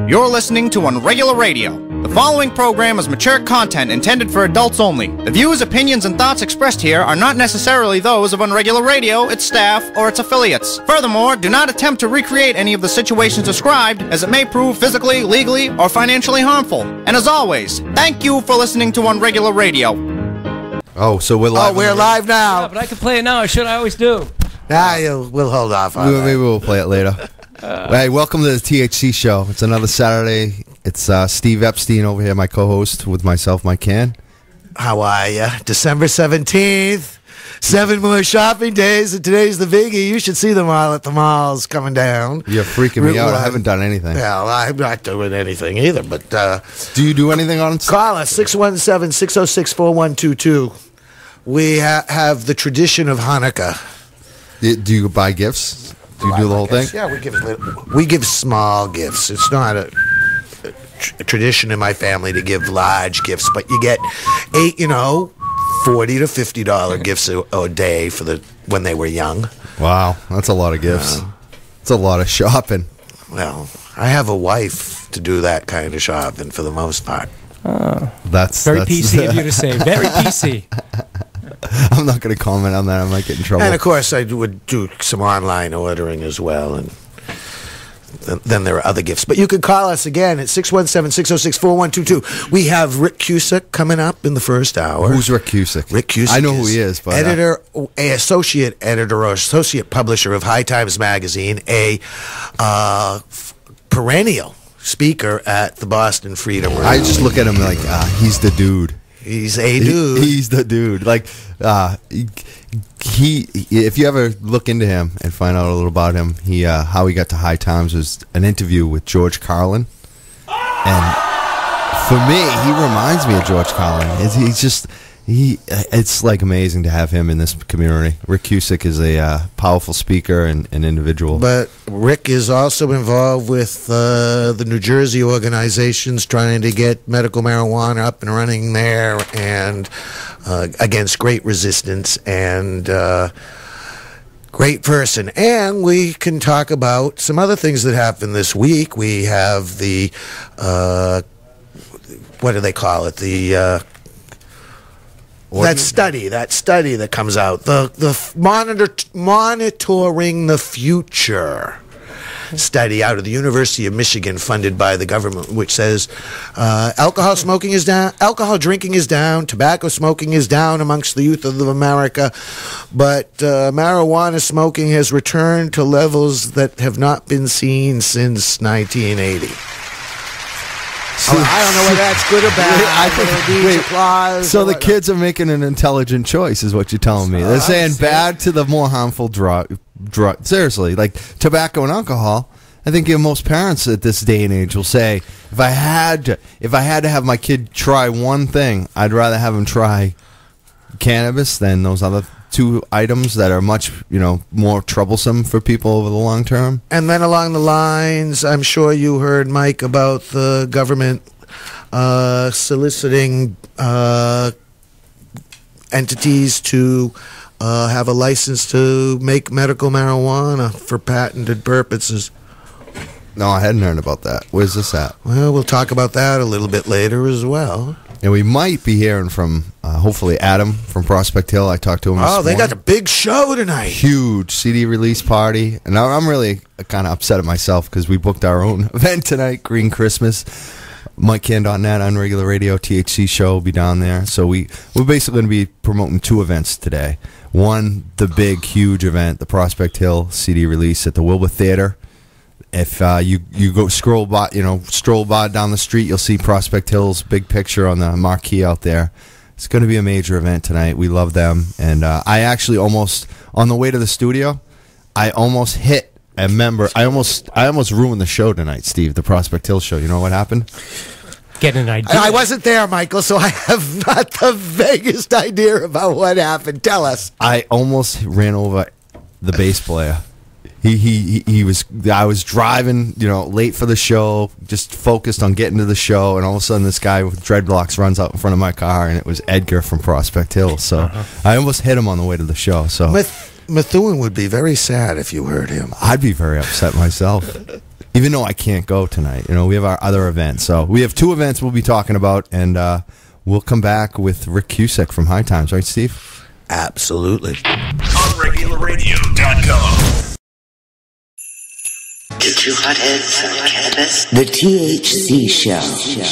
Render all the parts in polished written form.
You're listening to Unregular Radio. The following program is mature content intended for adults only. The views, opinions, and thoughts expressed here are not necessarily those of Unregular Radio, its staff, or its affiliates. Furthermore, do not attempt to recreate any of the situations described, as it may prove physically, legally, or financially harmful. And as always, thank you for listening to Unregular Radio. Oh, so we're live. Oh, we're live now. Yeah, but I can play it now. I always do. We'll hold off on that. Maybe we'll play it later. Hey, welcome to the THC Show. It's another Saturday. It's Steve Epstein over here, my co-host, with myself, MassCann. How are you? December 17th. 7 more shopping days, and today's the biggie. You should see them all at the malls coming down. You're freaking me out. I haven't done anything. Well, I'm not doing anything either, but... do you do anything on... Call us, 617-606-4122. We have the tradition of Hanukkah. Do you buy gifts? Do you do the whole thing? Yeah, we give small gifts. It's not a tradition in my family to give large gifts, but you get $40 to $50 gifts a day for when they were young. Wow, that's a lot of gifts. It's a lot of shopping. Well, I have a wife to do that kind of shopping for the most part. That's PC of you to say. Very PC. I'm not going to comment on that. I might get in trouble. And of course, I would do some online ordering as well, and then there are other gifts. But you can call us again at 617-606-4122. We have Rick Cusick coming up in the first hour. Who's Rick Cusick? Rick Cusick. I know who he is, but associate editor or associate publisher of High Times Magazine, a perennial speaker at the Boston Freedom Room. I just look at him like he's the dude. He's a dude. He's the dude. Like if you ever look into him and find out a little about him, how he got to High Times was an interview with George Carlin, and for me, he reminds me of George Carlin. It's like amazing to have him in this community. Rick Cusick is a powerful speaker and an individual. But Rick is also involved with the New Jersey organizations trying to get medical marijuana up and running there, and against great resistance, and great person. And we can talk about some other things that happened this week. We have the, what do they call it? That study that comes out, the monitoring the future study out of the University of Michigan, funded by the government, which says alcohol drinking is down, tobacco smoking is down amongst the youth of America, but marijuana smoking has returned to levels that have not been seen since 1980. I don't know whether that's good or bad. I think applause. So the kids are making an intelligent choice, is what you're telling me. They're saying bad to the more harmful drug. Seriously, like tobacco and alcohol. I think most parents at this day and age will say, if I had to have my kid try one thing, I'd rather have him try cannabis than those other two items that are much, more troublesome for people over the long term. And then along the lines, I'm sure you heard, Mike, about the government soliciting entities to have a license to make medical marijuana for patented purposes. No, I hadn't heard about that. Where's this at? Well, we'll talk about that a little bit later as well. And we might be hearing from, hopefully, Adam from Prospect Hill. I talked to him this morning. They got a big show tonight. Huge CD release party. And I'm really kind of upset at myself because we booked our own event tonight, Green Christmas. MassCann.net, Unregular Radio, THC Show will be down there. So we're basically going to be promoting two events today. One, the big, huge event, the Prospect Hill CD release at the Wilbur Theare. If you go stroll by down the street, you'll see Prospect Hill's big picture on the marquee out there. It's going to be a major event tonight. We love them, and I actually almost, on the way to the studio, I almost hit a member. I almost ruined the show tonight, Steve. The Prospect Hill show. You know what happened? Get an idea. I wasn't there, Michael, so I have not the vaguest idea about what happened. Tell us. I almost ran over the bass player. I was driving, late for the show, just focused on getting to the show, and all of a sudden this guy with dreadlocks runs out in front of my car, and it was Edgar from Prospect Hill. So I almost hit him on the way to the show. So Methuen would be very sad if you heard him. I'd be very upset myself. even though I can't go tonight. You know, we have our other events. So we have 2 events we'll be talking about, and we'll come back with Rick Cusick from High Times. Right, Steve? Absolutely. OnRegularRadio.com. To 2 hotheads on cannabis. The THC Show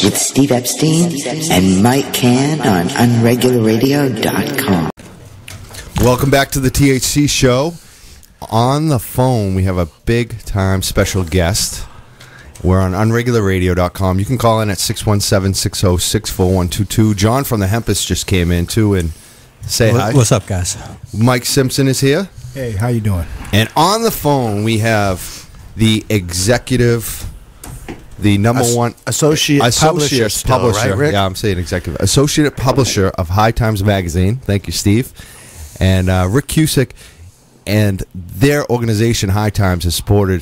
with Steve Epstein and Mike Cann on UnregularRadio.com. Welcome back to the THC Show. On the phone, we have a big-time special guest. We're on UnregularRadio.com. You can call in at 617-606-4122. John from the Hempest just came in, too, and say hi. What's up, guys? Mike Simpson is here. Hey, how you doing? And on the phone, we have the executive, the number one associate publisher, still, right, Rick? Yeah, I'm saying executive, associate publisher of High Times Magazine. Thank you, Steve. And Rick Cusick and their organization, High Times, has supported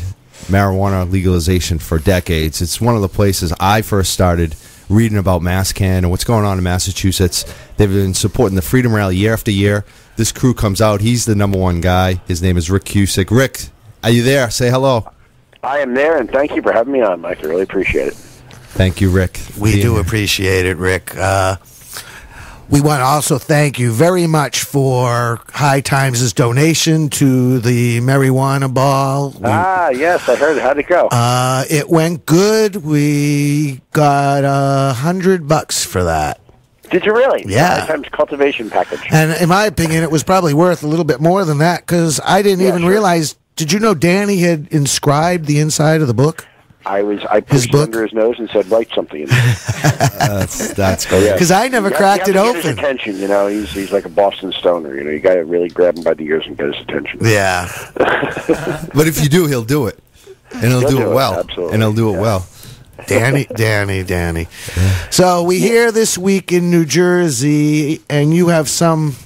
marijuana legalization for decades. It's one of the places I first started reading about MassCann and what's going on in Massachusetts. They've been supporting the Freedom Rally year after year. This crew comes out. He's the number one guy. His name is Rick Cusick. Rick, are you there? Say hello. I am there, and thank you for having me on, Mike. I really appreciate it. Thank you, Rick. We do appreciate it, Rick. We want to also thank you very much for High Times' donation to the marijuana ball. Yes, I heard it. How'd it go? It went good. We got $100 for that. Did you really? Yeah. High Times cultivation package. And in my opinion, it was probably worth a little bit more than that because I didn't even realize. Did you know Danny had inscribed the inside of the book? I pushed it under his nose and said, "Write something in there." That's good. Because I never cracked it open. Get his attention, you know. He's like a Boston stoner. You know, you got to really grab him by the ears and get his attention. Yeah. But if you do, he'll do it, and he'll do it well. Absolutely. And he'll do it well. Danny. So we hear this week in New Jersey, and you have some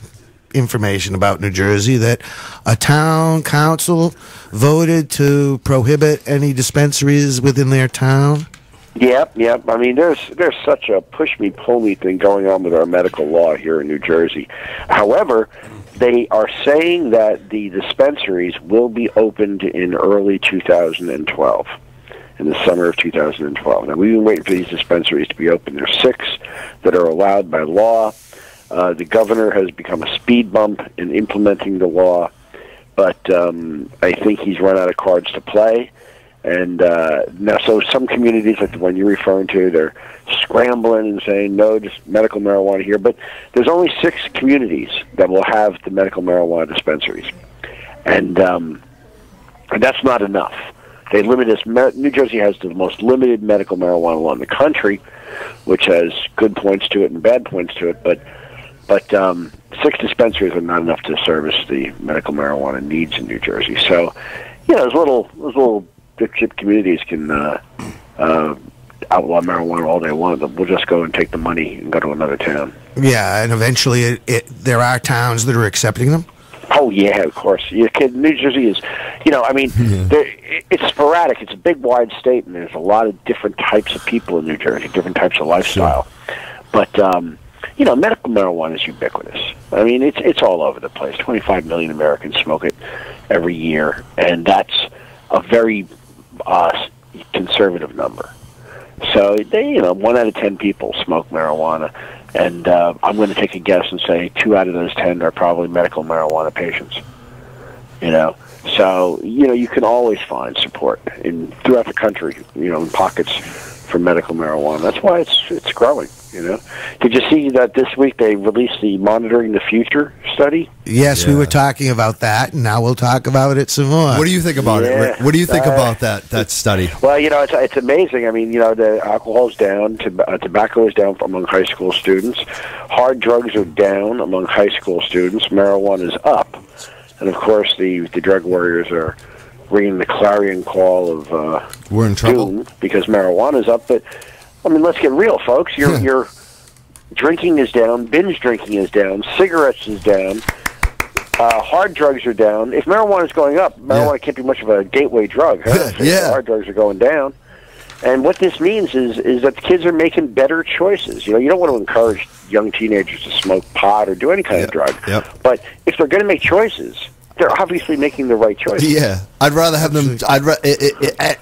information about New Jersey, that a town council voted to prohibit any dispensaries within their town. Yep. I mean, there's such a push-me, pull-me thing going on with our medical law here in New Jersey. However, they are saying that the dispensaries will be opened in early 2012, in the summer of 2012. Now, we've been waiting for these dispensaries to be open. There's 6 that are allowed by law. The governor has become a speed bump in implementing the law, but I think he's run out of cards to play. And now, so some communities, like the one you're referring to, they're scrambling and saying, no, just medical marijuana here. But there's only 6 communities that will have the medical marijuana dispensaries. And that's not enough. They limit us. New Jersey has the most limited medical marijuana law in the country, which has good points to it and bad points to it. But 6 dispensaries are not enough to service the medical marijuana needs in New Jersey. So, you know, those little dipshit communities can outlaw marijuana all they want. But we'll just go and take the money and go to another town. Yeah, and eventually there are towns that are accepting them. Oh, yeah, of course. You kid, New Jersey is, you know, I mean, it's sporadic. It's a big, wide state, and there's a lot of different types of people in New Jersey, different types of lifestyle. Sure. But, you know, medical marijuana is ubiquitous. I mean, it's all over the place. 25 million Americans smoke it every year, and that's a very conservative number. So, you know, 1 out of 10 people smoke marijuana. And I'm going to take a guess and say 2 out of those 10 are probably medical marijuana patients. You know, so you can always find support throughout the country. You know, in pockets for medical marijuana. That's why it's growing. You know, did you see that this week they released the Monitoring the Future study? Yes, we were talking about that, and now we'll talk about it some more. What do you think about it? What do you think about that study? Well, you know, it's amazing. I mean, you know, the alcohol's down, tobacco is down among high school students, hard drugs are down among high school students, marijuana is up, and of course the drug warriors are ringing the clarion call of we're in trouble doom because marijuana is up. But I mean, let's get real, folks. Your drinking is down, binge drinking is down, cigarettes is down, hard drugs are down. If marijuana is going up, marijuana can't be much of a gateway drug. Huh? Yeah. Hard drugs are going down. And what this means is that the kids are making better choices. You know, you don't want to encourage young teenagers to smoke pot or do any kind of drug. Yep. But if they're going to make choices, they're obviously making the right choice. Yeah, I'd rather have them.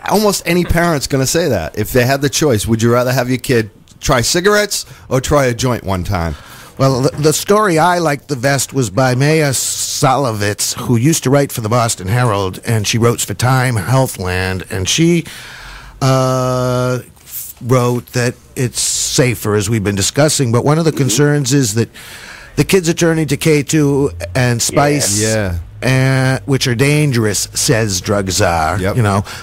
Almost any parent's going to say that if they had the choice. Would you rather have your kid try cigarettes or try a joint one time? Well, the story I liked the best was by Maya Solovitz, who used to write for the Boston Herald, and she wrote for Time Healthland, and she wrote that it's safer, as we've been discussing, but one of the concerns is that the kids are turning to K2 and Spice, which are dangerous, says drugs are,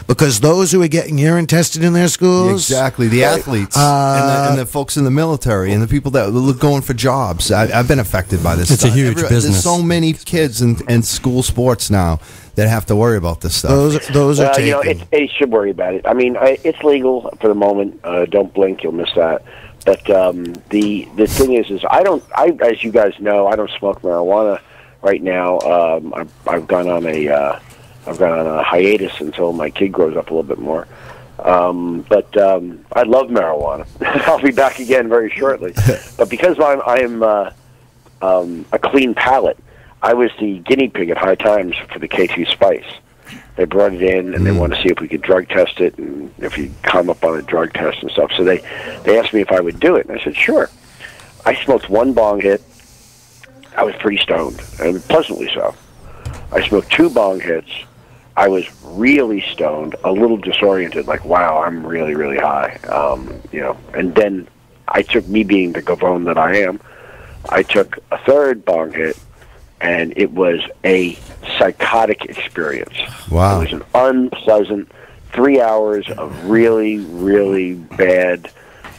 because those who are getting urine tested in their schools. Exactly, the athletes and the folks in the military and the people that are going for jobs. I've been affected by this It's stuff. a huge business. There's so many kids in school sports now that have to worry about this stuff. Those are taken. It should worry about it. I mean, it's legal for the moment. Don't blink, you'll miss that. But the thing is as you guys know, I don't smoke marijuana right now. I've gone on a hiatus until my kid grows up a little bit more. But I love marijuana. I'll be back again very shortly. But because I am a clean palate, I was the guinea pig at High Times for the K2 Spice. They brought it in, and they wanted to see if we could drug test it, and if you come up on a drug test and stuff. So they asked me if I would do it, and I said, sure. I smoked one bong hit. I was pretty stoned, and pleasantly so. I smoked 2 bong hits. I was really stoned, a little disoriented, like, wow, I'm really, really high. And then I took, me being the gavone that I am, I took a 3rd bong hit, and it was a psychotic experience. Wow. It was an unpleasant 3 hours of really, really bad,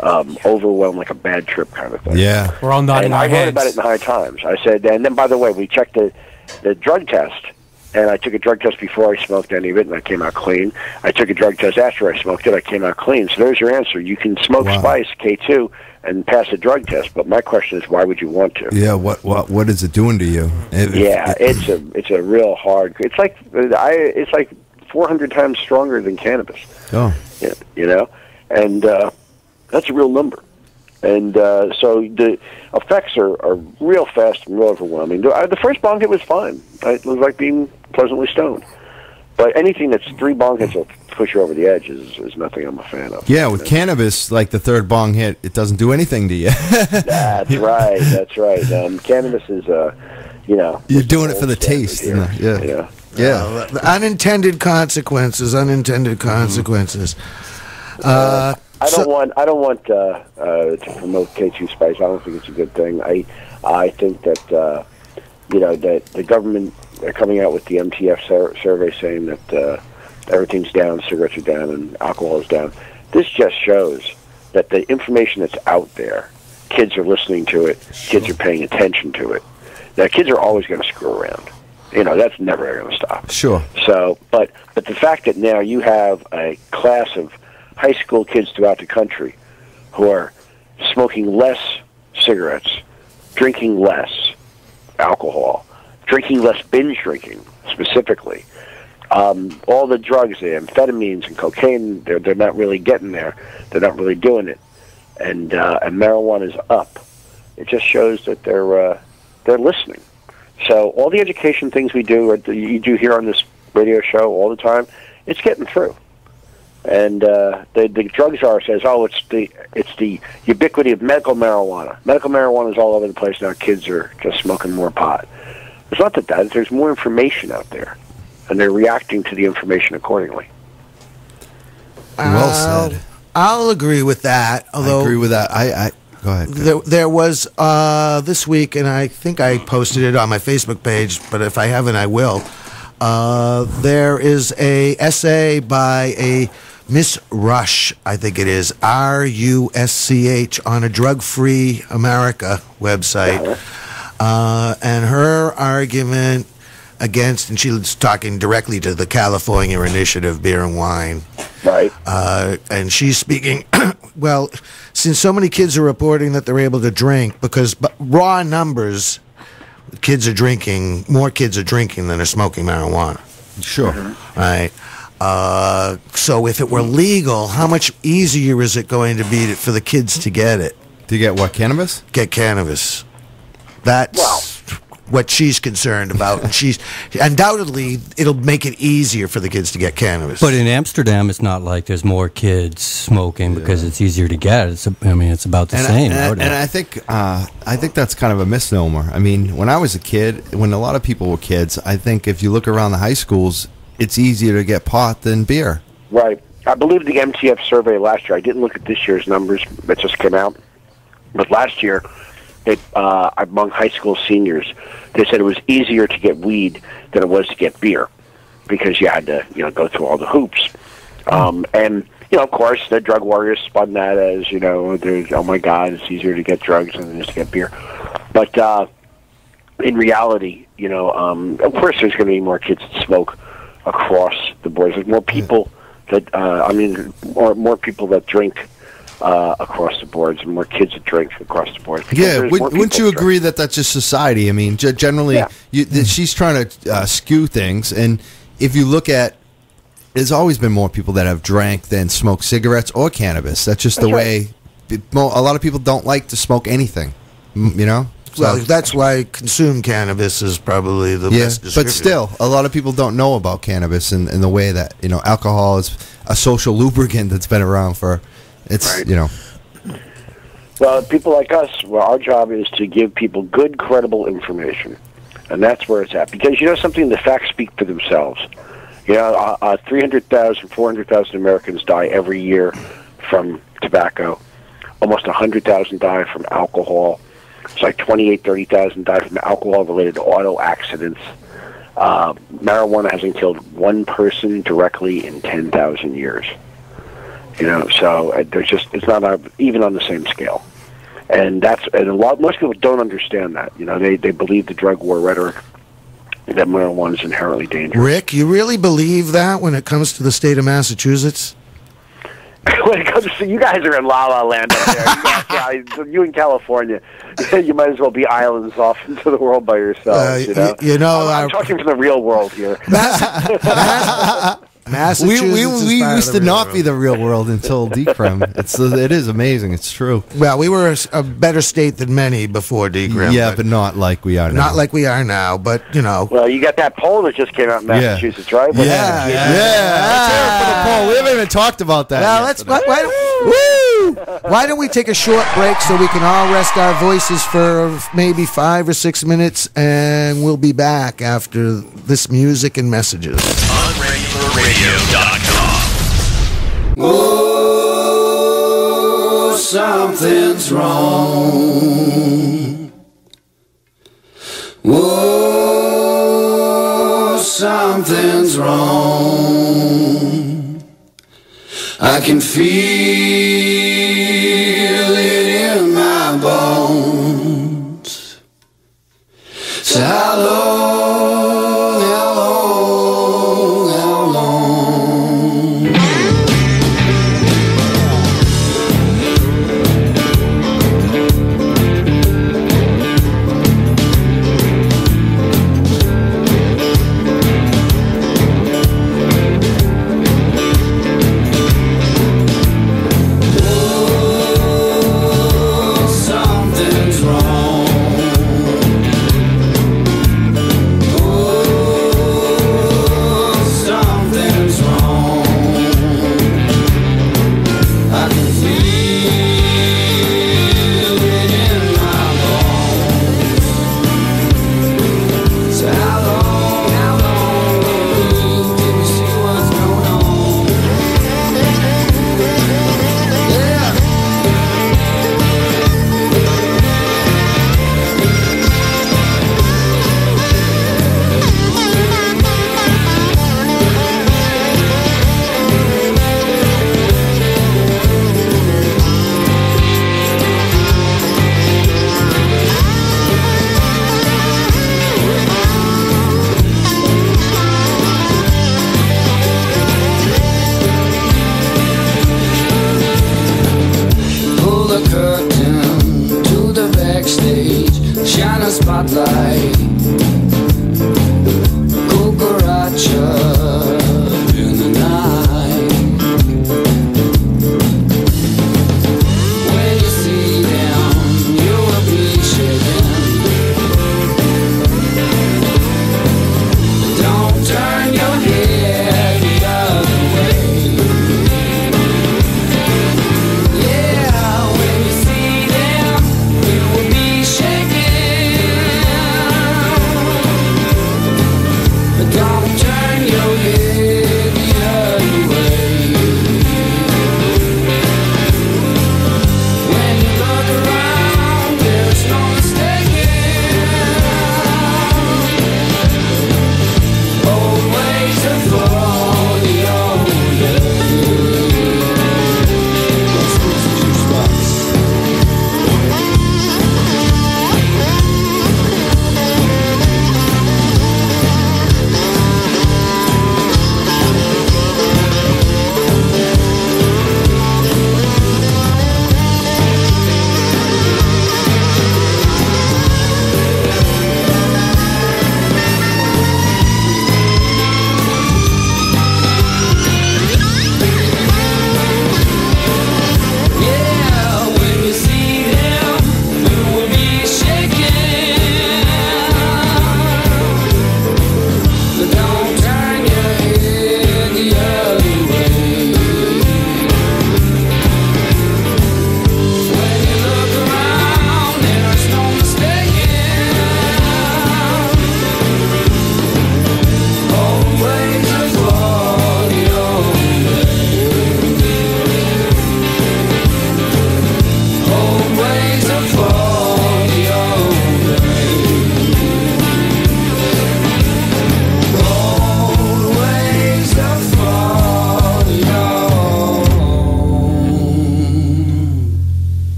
overwhelmed, like a bad trip kind of thing. Yeah. We're all nodding our I heads. wrote about it in High Times. I said, and then, by the way, we checked the drug test, and I took a drug test before I smoked any of it, and I came out clean. I took a drug test after I smoked it, I came out clean. So there's your answer. You can smoke Spice, K2, and pass a drug test, but my question is, why would you want to? Yeah, what is it doing to you? It's a real hard. It's like 400 times stronger than cannabis. Oh, yeah, and that's a real number. And so the effects are real fast and real overwhelming. The first bong hit was fine. It was like being pleasantly stoned. But anything that's 3 bong hits will push you over the edge is nothing I'm a fan of. yeah. With cannabis, like the 3rd bong hit, it doesn't do anything to you. That's right. That's right. Cannabis is, You're doing it for the taste. Yeah. Unintended consequences. I don't want to promote K2 Spice. I don't think it's a good thing. I think that that the government are coming out with the MTF survey saying that everything's down, cigarettes are down, and alcohol is down. This just shows that the information that's out there, kids are listening to it, kids are paying attention to it. Now, kids are always going to screw around. That's never going to stop. Sure. So, but the fact that now you have a class of high school kids throughout the country who are smoking less cigarettes, drinking less alcohol, drinking less binge drinking specifically. All the drugs, the amphetamines and cocaine, they're not really getting there. They're not really doing it, and marijuana is up. It just shows that they're listening. So all the education things we do, or you do here on this radio show all the time, it's getting through. And the drug czar says, it's the ubiquity of medical marijuana. Medical marijuana is all over the place now. Kids are just smoking more pot. It's not that there's more information out there, and they're reacting to the information accordingly. Well said. I'll agree with that. Although I agree with that. I go ahead. There was this week, and I think I posted it on my Facebook page, but if I haven't, I will. There is a essay by a Miss Rush, I think it is, RUSCH, on a Drug-Free America website. And her argument against, and she was talking directly to the California Initiative, Beer and Wine. Right. And she's speaking, well, since so many kids are reporting that they're able to drink, because raw numbers, more kids are drinking than are smoking marijuana. Sure. Right. So if it were legal, how much easier is it going to be for the kids to get it? To get what, cannabis? Get cannabis. That's what she's concerned about, and she's undoubtedly it'll make it easier for the kids to get cannabis. But in Amsterdam, it's not like there's more kids smoking because it's easier to get. It's about the same. And I think that's kind of a misnomer. I mean, when I was a kid, when a lot of people were kids, I think if you look around the high schools, it's easier to get pot than beer. Right. I believe the MTF survey last year, I didn't look at this year's numbers that just came out, but last year, among high school seniors, they said it was easier to get weed than it was to get beer because you had to, go through all the hoops. And, of course, the drug warriors spun that as, oh my God, it's easier to get drugs than it is to get beer. But in reality, of course there's going to be more kids that smoke across the board. There's more people that, more people that drink across the boards, and more kids that drink across the board. Yeah, wouldn't you agree that that's just society? I mean, generally, she's trying to skew things, and if you look at, there's always been more people that have drank than smoked cigarettes or cannabis. That's just the way. A lot of people don't like to smoke anything, Well, that's why consumed cannabis is probably the best distributor. But still, a lot of people don't know about cannabis in the way that, alcohol is a social lubricant that's been around for, Well, people like us, our job is to give people good, credible information. And that's where it's at. Because something, the facts speak for themselves. 300,000, 400,000 Americans die every year from tobacco. Almost 100,000 die from alcohol. It's like 28,000, 30,000 die from alcohol-related auto accidents. Marijuana hasn't killed one person directly in 10,000 years. So it's not even on the same scale. And most people don't understand that. They believe the drug war rhetoric that marijuana is inherently dangerous. Rick, you really believe that when it comes to the state of Massachusetts? When it comes to, you guys are in La La Land up there. You in California, you might as well be islands off into the world by yourselves. I'm talking from the real world here. Massachusetts we used to not be the real world until decrim. It is amazing. It's true. Well, we were a better state than many before decrim. Yeah, but not like we are now. Not like we are now, but Well, you got that poll that just came out in Massachusetts, right? Yeah. Let's hear it for the poll. We haven't even talked about that. Well, why don't we take a short break so we can all rest our voices for maybe 5 or 6 minutes, and we'll be back after this music and messages. UnregularRadio.com. Oh, something's wrong. Oh, something's wrong. I can feel it in my bones. So how long, how long, how long?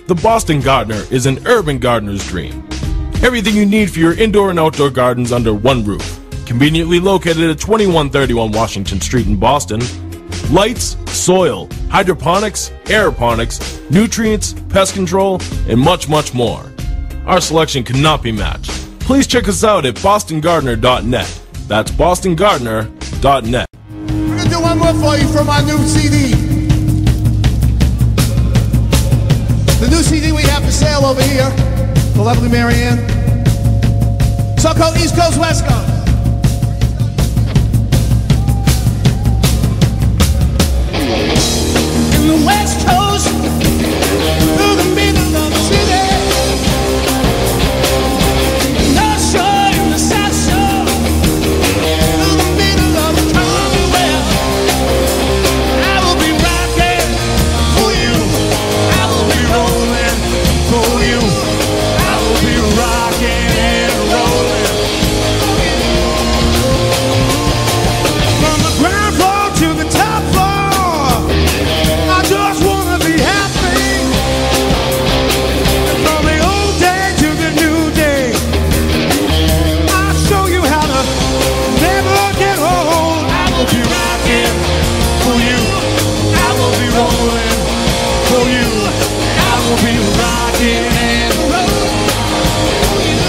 the Boston Gardener is an urban gardener's dream. Everything you need for your indoor and outdoor gardens under one roof. Conveniently located at 2131 Washington Street in Boston. Lights, soil, hydroponics, aeroponics, nutrients, pest control, and much, much more. Our selection cannot be matched. Please check us out at bostongardener.net. That's bostongardener.net. We're going to do one more for you from our new CD. The new CD we have for sale over here, the lovely Marianne. So-called East Coast, West Coast. In the West Coast, through the middle of the city. North Shore and the South Shore, through the middle of the Commonwealth. I will be rocking for you. I will be rolling for you. I will be rocking and rolling. From the ground floor to the top floor, I just wanna be happy. From the old day to the new day, I'll show you how to never get old. I will be rocking for you. I will be rolling for you. I will be rocking and rolling for you.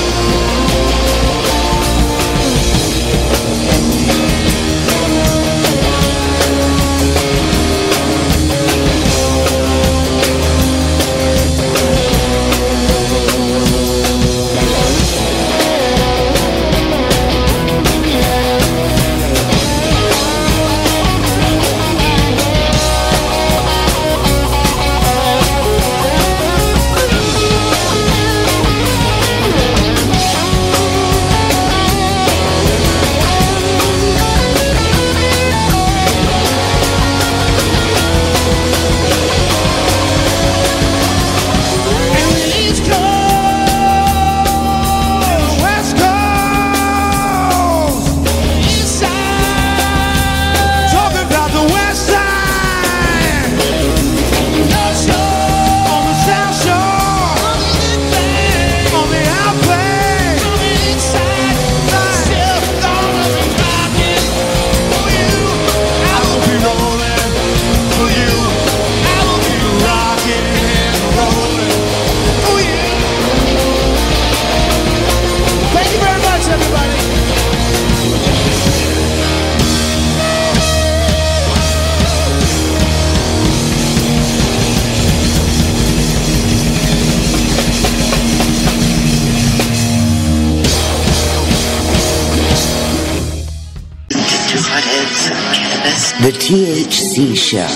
The THC Show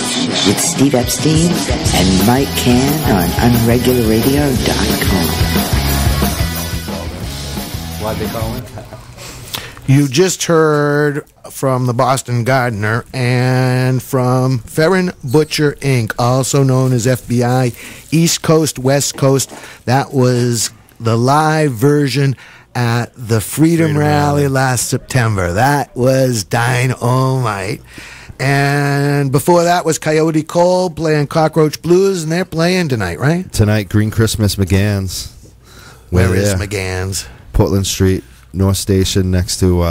with Steve Epstein and Mike Cann on unregularradio.com. Why'd they call in? You just heard from the Boston Gardener and from Ferrin Butcher Inc., also known as FBI, East Coast, West Coast. That was the live version at the Freedom Rally last September. That was dynamite. And before that was Coyote Kolb playing Cockroach Blues, and they're playing tonight, right? Tonight, Green Christmas McGann's. Where is McGann's? Portland Street, North Station, next to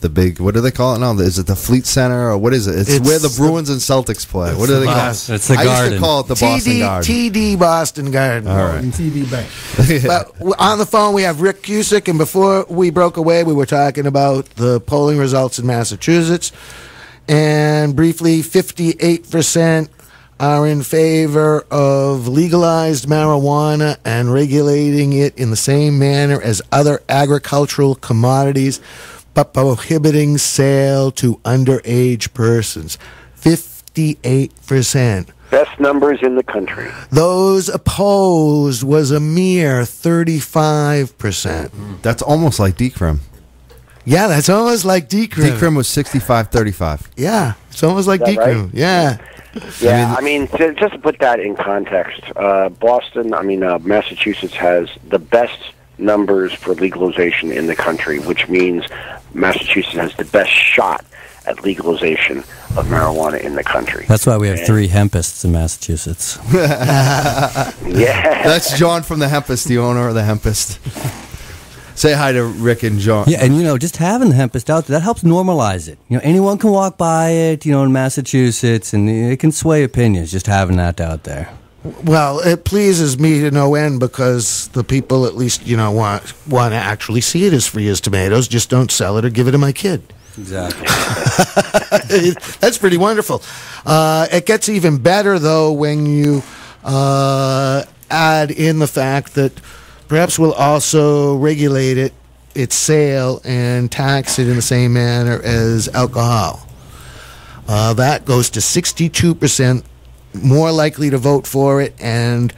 the big, what do they call it now? Is it the Fleet Center, or what is it? It's where the Bruins and Celtics play. What do they call it? It's the Garden. I used to call it the Boston Garden. TD Boston Garden. All right. TD Bank. But on the phone, we have Rick Cusick, and before we broke away, we were talking about the polling results in Massachusetts. And briefly, 58% are in favor of legalized marijuana and regulating it in the same manner as other agricultural commodities, but prohibiting sale to underage persons. 58%. Best numbers in the country. Those opposed was a mere 35%. That's almost like decrim. Yeah, that's almost like decrim. Decrim was 65-35. Yeah, it's almost like decrim. Right? Yeah. Yeah, I mean, just to put that in context, Massachusetts has the best numbers for legalization in the country, which means Massachusetts has the best shot at legalization of marijuana in the country. That's why we have 3 hempists in Massachusetts. Yeah. That's John from the Hempist, the owner of the Hempist. Say hi to Rick and John. Yeah, and just having the hempist out there, that helps normalize it. Anyone can walk by it, in Massachusetts, and it can sway opinions, just having that out there. Well, it pleases me to no end because the people at least, want to actually see it as free as tomatoes. Just don't sell it or give it to my kid. Exactly. That's pretty wonderful. It gets even better, though, when you add in the fact that perhaps we'll also regulate its sale and tax it in the same manner as alcohol. That goes to 62% more likely to vote for it and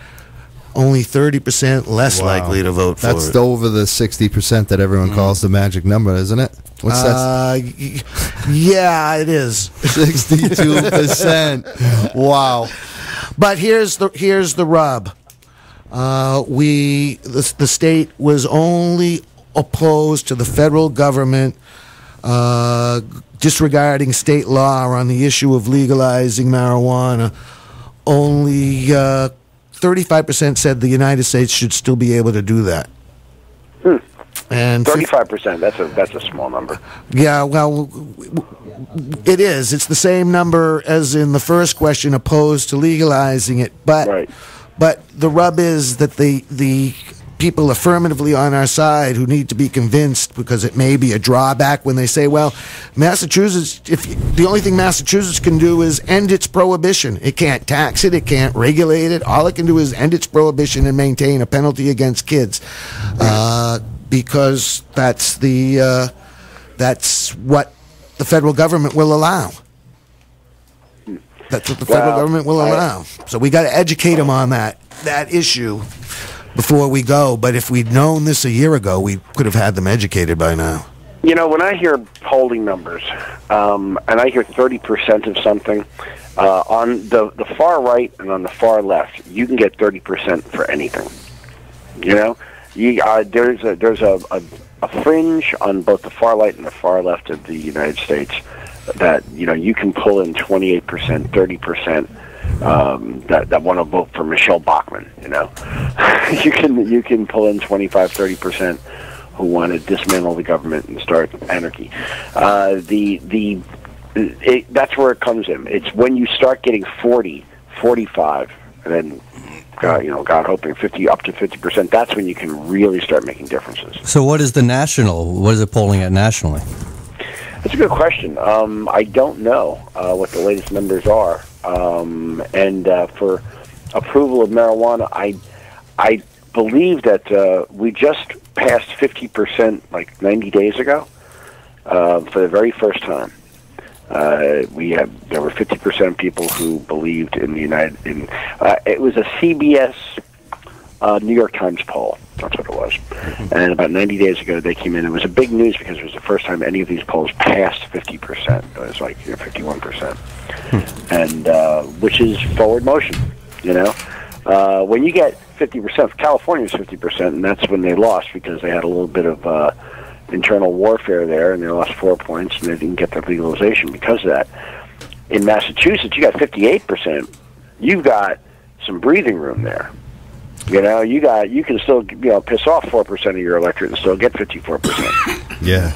only 30% less likely to vote for it. That's over the 60% that everyone calls the magic number, isn't it? What's that? Yeah, it is. 62%. Wow. But here's the rub. The state was only opposed to the federal government disregarding state law on the issue of legalizing marijuana. Only 35% said the United States should still be able to do that. And 35%. That's a small number. Yeah, well, it is. It's the same number as in the first question, opposed to legalizing it. But right. But the rub is that the people affirmatively on our side who need to be convinced, because it may be a drawback when they say, well, Massachusetts, the only thing Massachusetts can do is end its prohibition. It can't tax it. It can't regulate it. All it can do is end its prohibition and maintain a penalty against kids, because that's what the federal government will allow. That's what the federal government will allow. So we got to educate them on that issue before we go. But if we'd known this a year ago, we could have had them educated by now. When I hear polling numbers, and I hear 30% of something, on the far right and on the far left, you can get 30% for anything. There's a fringe on both the far right and the far left of the United States that you can pull in 28%, 30%. That want to vote for Michelle Bachmann. You can pull in 25, 30% who want to dismantle the government and start anarchy. That's where it comes in. It's when you start getting 40, 45, and then God hoping 50 up to 50%. That's when you can really start making differences. So what is it polling at nationally? That's a good question. I don't know what the latest numbers are. And for approval of marijuana, I believe that we just passed 50% like 90 days ago for the very first time. There were 50% people who believed in the it was a CBS New York Times poll. That's what it was. And about 90 days ago, they came in. It was a big news because it was the first time any of these polls passed 50%. It was like 51%, and which is forward motion. When you get 50%, California's 50%, and that's when they lost because they had a little bit of internal warfare there, and they lost 4 points, and they didn't get their legalization because of that. In Massachusetts, you got 58%. You've got some breathing room there. You can still piss off 4% of your electorate and still get 54%. Yeah.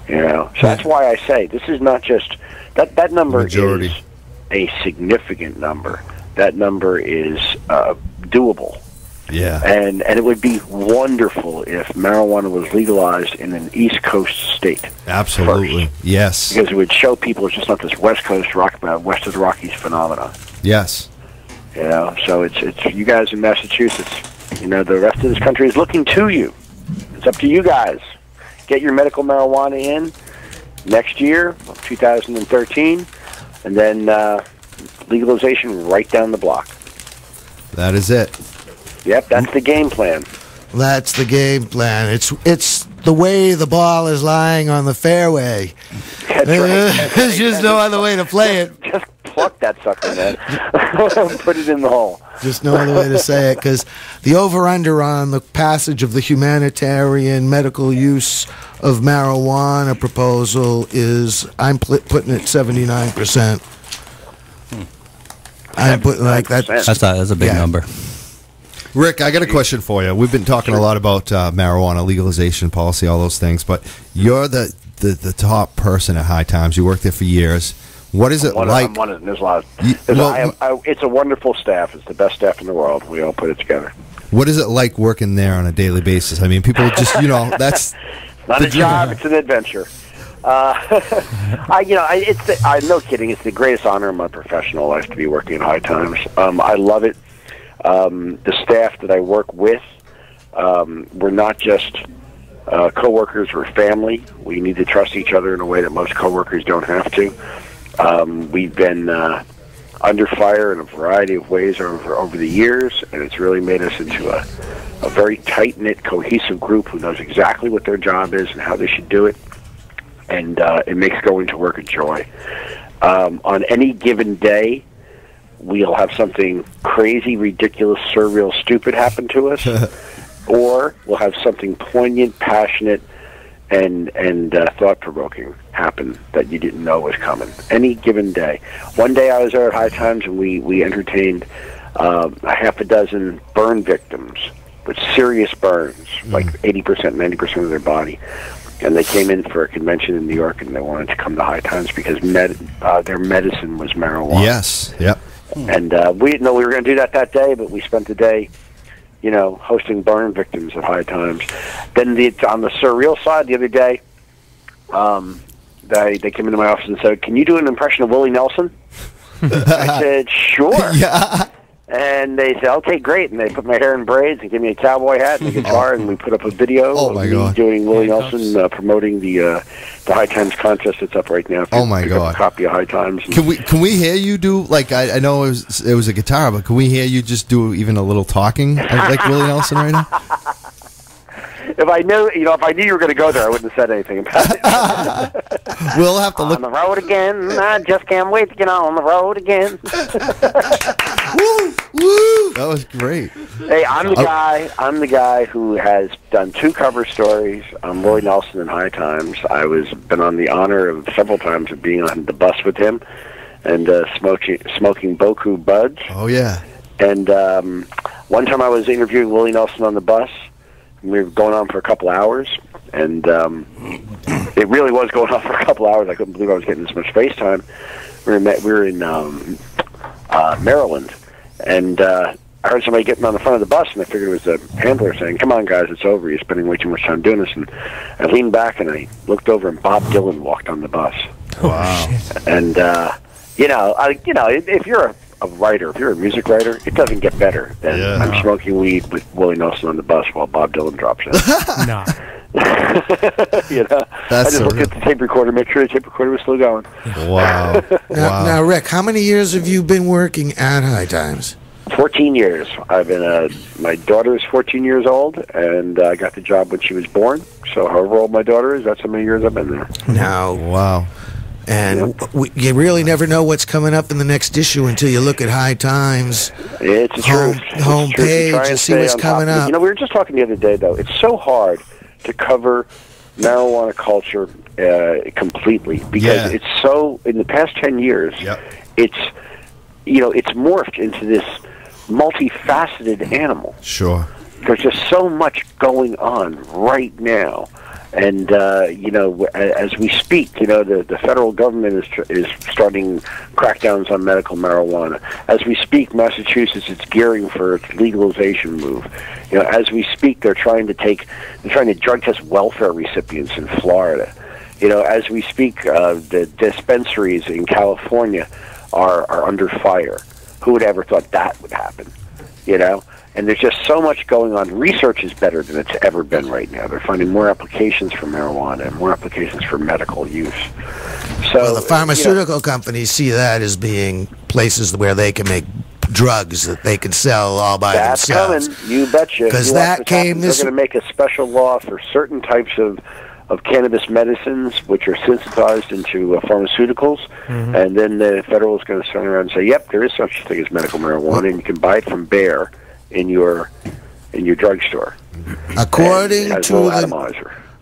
So that's why I say this is not just that number Majority. is a significant number. That number is doable. Yeah. And it would be wonderful if marijuana was legalized in an East Coast state. Absolutely. First. Yes. Because it would show people it's just not this West Coast west of the Rockies phenomenon. Yes. So it's you guys in Massachusetts. The rest of this country is looking to you. It's up to you guys. Get your medical marijuana in next year, 2013, and then legalization right down the block. That is it. Yep, that's the game plan. That's the game plan. It's the way the ball is lying on the fairway. That's right. There's just no other way to play it. Just pluck that sucker, man. Put it in the hole. Just no other way to say it, because the over-under on the passage of the humanitarian medical use of marijuana proposal is I'm putting it 79%. I'm putting like that. That's a big number. Rick, I got a question for you. We've been talking a lot about marijuana legalization policy, all those things, but you're the top person at High Times. You worked there for years. What is it like? There's a lot. It's a wonderful staff. It's the best staff in the world. We all put it together. What is it like working there on a daily basis? I mean, people just, that's not a job. It's an adventure. No kidding. It's the greatest honor in my professional life to be working at High Times. I love it. The staff that I work with, we're not just coworkers. We're family. We need to trust each other in a way that most coworkers don't have to. We've been under fire in a variety of ways over the years, and it's really made us into a very tight-knit, cohesive group who knows exactly what their job is and how they should do it, and it makes going to work a joy. On any given day, we'll have something crazy, ridiculous, surreal, stupid happen to us, or we'll have something poignant, passionate, and thought-provoking happen that you didn't know was coming. Any given day. One day I was there at High Times, and we entertained a half a dozen burn victims with serious burns, like 80%, 90% of their body. And they came in for a convention in New York, and they wanted to come to High Times because their medicine was marijuana. Yes, yep. And we didn't know we were going to do that day, but we spent the day, hosting burn victims at High Times. Then on the surreal side, the other day, they came into my office and said, "Can you do an impression of Willie Nelson?" I said, "Sure." Yeah. And they said, "Okay, great." And they put my hair in braids and gave me a cowboy hat and a guitar, and we put up a video of me doing Willie Nelson promoting the High Times contest that's up right now. Oh my God! A copy of High Times. Can we hear you do I know it was a guitar, but can we hear you just do even a little talking like Willie Nelson right now? If I knew you were going to go there, I wouldn't have said anything about it. We'll have to look on the road again. I just can't wait to get on the road again. Woo, woo. That was great. Hey, I'm the guy who has done 2 cover stories on Willie Nelson in High Times. Been on the honor of several times of being on the bus with him and smoking Boku buds. Oh yeah. And one time I was interviewing Willie Nelson on the bus. We were going on for a couple hours, and it really was going on for a couple hours. I couldn't believe I was getting this much face time. We were in Maryland, and I heard somebody getting on the front of the bus, and I figured it was the handler saying, "Come on, guys, it's over. You're spending way too much time doing this." And I leaned back, and I looked over, and Bob Dylan walked on the bus. Wow. And, if you're a writer, if you're a music writer, it doesn't get better than I'm smoking weed with Willie Nelson on the bus while Bob Dylan drops in. No. I just looked at the tape recorder, make sure the tape recorder was still going. Wow. Now, Rick, how many years have you been working at High Times? 14 years. I've been. My daughter is 14 years old, and I got the job when she was born. So, however old my daughter is, that's how many years I've been there. Now, wow. And you really never know what's coming up in the next issue until you look at High Times. It's a home page and see what's coming up. We were just talking the other day, though. It's so hard to cover marijuana culture completely because it's so. In the past 10 years, it's morphed into this multifaceted animal. Sure. There's just so much going on right now. And, as we speak, the federal government is starting crackdowns on medical marijuana. As we speak, Massachusetts is gearing for its legalization move. As we speak, they're trying to drug test welfare recipients in Florida. As we speak, the dispensaries in California are under fire. Who would ever thought that would happen? And there's just so much going on. Research is better than it's ever been right now. They're finding more applications for marijuana and more applications for medical use. So the pharmaceutical companies see that as being places where they can make drugs that they can sell all by themselves. That's coming, you betcha. Because that came They're going to make a special law for certain types of cannabis medicines, which are synthesized into pharmaceuticals, and then the federal is going to turn around and say, "Yep, there is such a thing as medical marijuana, and you can buy it from Bayer in your drugstore." According to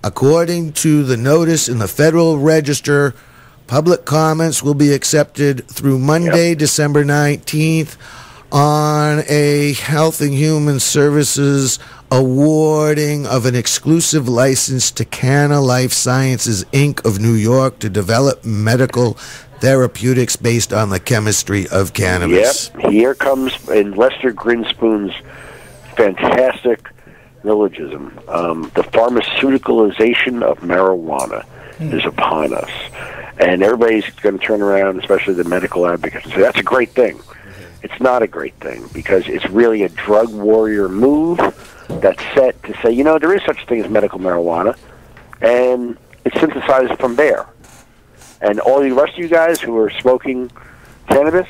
According to the notice in the Federal Register, public comments will be accepted through Monday, December 19th on a Health and Human Services awarding of an exclusive license to Canna Life Sciences, Inc. of New York to develop medical therapeutics based on the chemistry of cannabis. Yep, here comes in Lester Grinspoon's fantastic syllogism. The pharmaceuticalization of marijuana is upon us. And everybody's going to turn around, especially the medical advocates, and say, that's a great thing. It's not a great thing, because it's really a drug warrior move that's set to say, there is such a thing as medical marijuana, and it's synthesized from there. And all the rest of you guys who are smoking cannabis,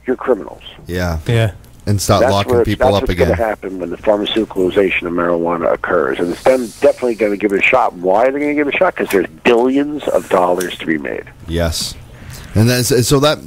you're criminals. Yeah. Yeah. And start locking people up again. That's what's going to happen when the pharmaceuticalization of marijuana occurs. And it's them definitely going to give it a shot. Why are they going to give it a shot? Because there's billions of dollars to be made. Yes. And so that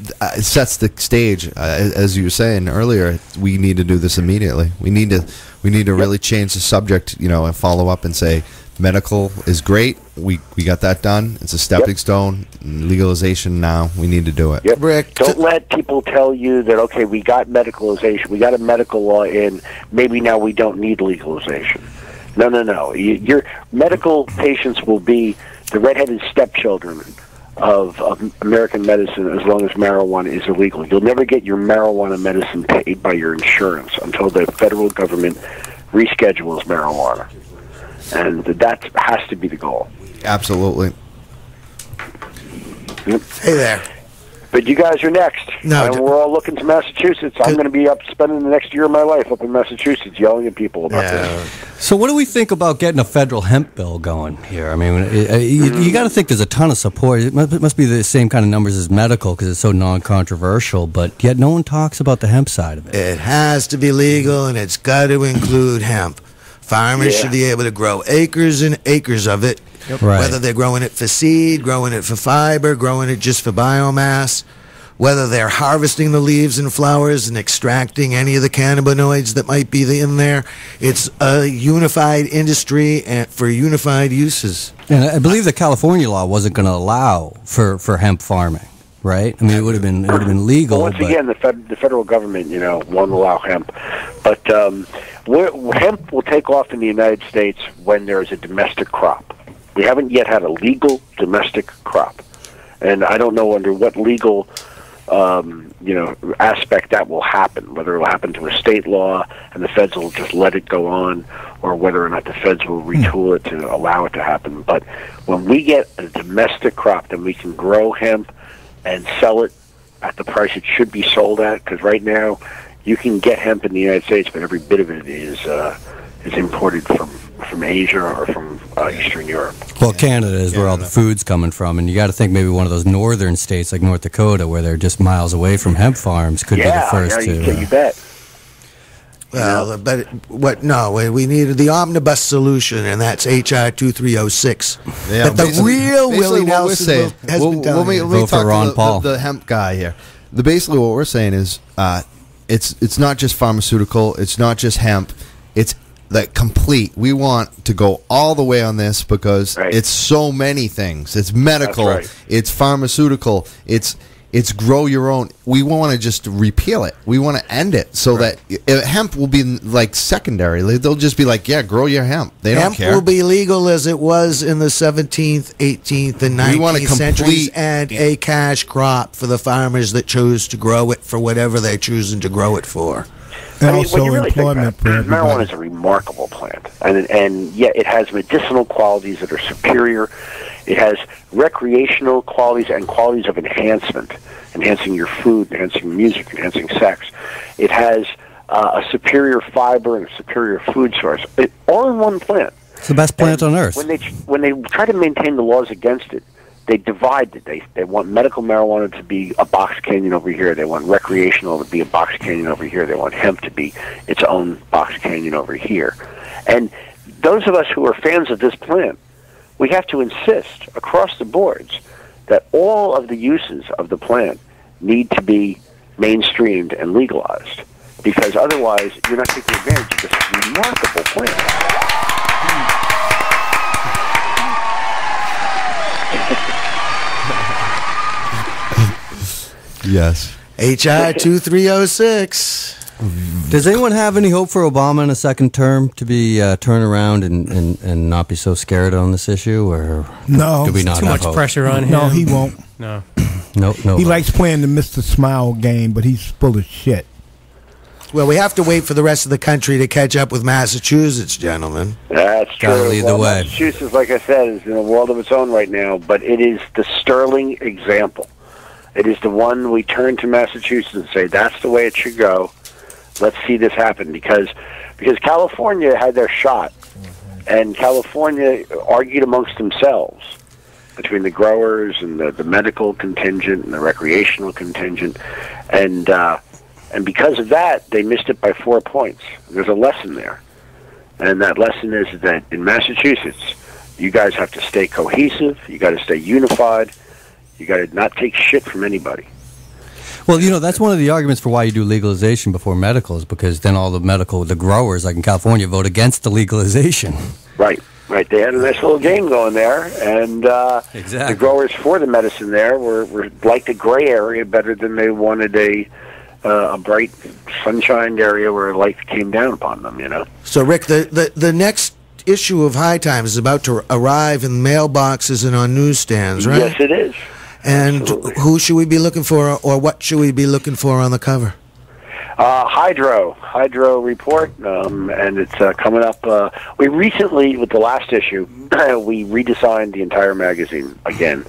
sets the stage. As you were saying earlier, we need to do this immediately. We need to really change the subject, and follow up and say, medical is great. We got that done. It's a stepping stone. Legalization now. We need to do it. Yep. Rick, don't let people tell you that, okay, we got medicalization. We got a medical law in. Maybe now we don't need legalization. No. Your medical patients will be the redheaded stepchildren of American medicine as long as marijuana is illegal. You'll never get your marijuana medicine paid by your insurance until the federal government reschedules marijuana. And that has to be the goal. Absolutely. Yep. Hey there. But you guys are next. No, and we're all looking to Massachusetts. I'm going to be up spending the next year of my life up in Massachusetts yelling at people about this. So what do we think about getting a federal hemp bill going here? I mean, you got to think there's a ton of support. It must be the same kind of numbers as medical because it's so non-controversial, but yet no one talks about the hemp side of it. It has to be legal, and it's got to include hemp. Farmers should be able to grow acres and acres of it, whether they're growing it for seed, growing it for fiber, growing it just for biomass, whether they're harvesting the leaves and flowers and extracting any of the cannabinoids that might be in there. It's a unified industry and for unified uses. And I believe the California law wasn't going to allow for hemp farming, right? I mean, it would have been legal. Well, once again, the federal government, won't allow hemp, but hemp will take off in the United States when there is a domestic crop. We haven't yet had a legal domestic crop, and I don't know under what legal aspect that will happen, whether it will happen to a state law and the feds will just let it go on, or whether or not the feds will retool it to allow it to happen. But when we get a domestic crop, then we can grow hemp and sell it at the price it should be sold at, because right now you can get hemp in the United States, but every bit of it is imported from Asia or from Eastern Europe. Well, Canada is where all the food's coming from, and you got to think maybe one of those northern states like North Dakota, where they're just miles away from hemp farms, could be the first to. You bet. Well, but we needed the omnibus solution, and that's HR 2306. Yeah, but the real Willie Nelson has been done. Let me talk to the hemp guy here. Basically, what we're saying is, it's not just pharmaceutical, it's not just hemp, it's like complete. We want to go all the way on this because it's so many things. It's medical, it's pharmaceutical, it's grow your own. We want to just repeal it. We want to end it so that hemp will be like secondary. They'll just be like, grow your hemp. They don't care. Hemp will be legal as it was in the 17th, 18th, and 19th centuries, and a cash crop for the farmers that choose to grow it for whatever they're choosing to grow it for. And also employment for everybody. Marijuana is a remarkable plant, and yet it has medicinal qualities that are superior. It has recreational qualities and qualities of enhancement, enhancing your food, enhancing music, enhancing sex. It has a superior fiber and a superior food source, all in one plant. It's the best plant on earth. When they try to maintain the laws against it, they divide it. They want medical marijuana to be a box canyon over here. They want recreational to be a box canyon over here. They want hemp to be its own box canyon over here. And those of us who are fans of this plant, we have to insist across the boards that all of the uses of the plant need to be mainstreamed and legalized, because otherwise you're not taking advantage of this remarkable plant. Yes. HR 2306. Does anyone have any hope for Obama in a second term to be turn around and not be so scared on this issue, or No. do we not Too have much hope? pressure on him. No, he won't. No. No. He likes playing the Mr. Smile game, but he's full of shit. Well, we have to wait for the rest of the country to catch up with Massachusetts, gentlemen. That's true. Gotta lead the way. Massachusetts, like I said, is in a world of its own right now, but it is the sterling example. It is the one we turn to Massachusetts and say, that's the way it should go. Let's see this happen, because California had their shot, and California argued amongst themselves between the growers and the medical contingent and the recreational contingent, and because of that, they missed it by 4 points. There's a lesson there, and that lesson is that in Massachusetts, you guys have to stay cohesive, you got to stay unified, you got to not take shit from anybody. Well, that's one of the arguments for why you do legalization before medical, is because then all the growers, like in California, vote against the legalization. Right. They had a nice little game going there, and Exactly. the growers for the medicine there were like the gray area better than they wanted a bright, sunshine area where light came down upon them, So, Rick, the next issue of High Times is about to arrive in mailboxes and on newsstands, right? Yes, it is. And Absolutely. who should we be looking for, or what should we be looking for on the cover? Hydro report, and it's coming up. We recently, with the last issue, we redesigned the entire magazine again,